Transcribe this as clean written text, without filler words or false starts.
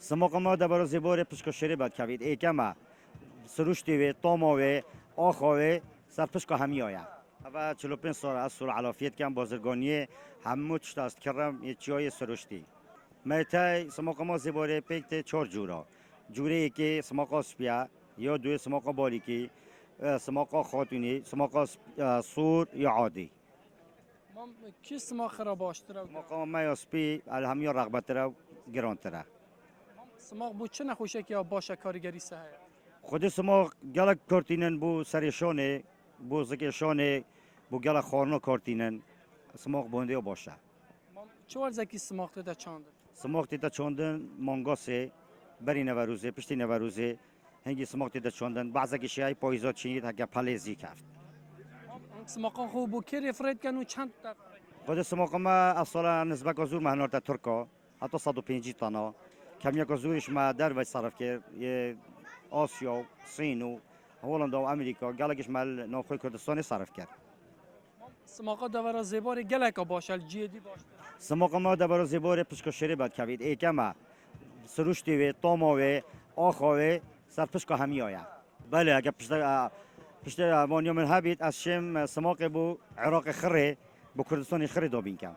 سماق ما دبر زیبور پشکشری باد کوید ایکما سروشتی و طاما و آخا و سرپشک همی آیا و 45 سال از سال علافیت کم بازرگانی همه تشتاست کردم یه چیای سروشتی متى سماق زباره پیکت چهار جورا جوری که سماق سپیا یا دو سماق باریکی سماق خاتونی سماق سور یا عادی ما کی سماق را باشتره سماق ما یا سپی الهمی رغبت را گرانتره سماق بود چه نخوشه که باشه کارگری سه خود سماق گلک کارتینن بو سرشانه بو زکشانه بو گلک خارنا کارتینن سماق بونده باشه چوال زکی سماق ده چاند سماق تیتا چاندن مانگاسه بری نوروزه پشتی نوروزه هنگی سماق تیتا چاندن بعضی کشیای پاییزات چینید هگه پلیزی کفت سماق خوب بو کی رفرید کنو چند تا خود سماق ما اصلا نسبت کزور مهنور تا ترکا حتی 150 تانا کمی کزورش ما در وی صرف کرد یه آسیا و صین و هولند و امریکا گلگش مال ناخوی کردستانی صرف کرد سماق دورا زیبار گلک باشه جدی باشه سماق ما دبر زیبور پشکشری باد کوید ایکما سروشتی و طاما و آخا و سرپشک همی آیا بله اگه پشت وانیا من هبید از شم سماق بو عراق خره بو کردستان خره دابین کم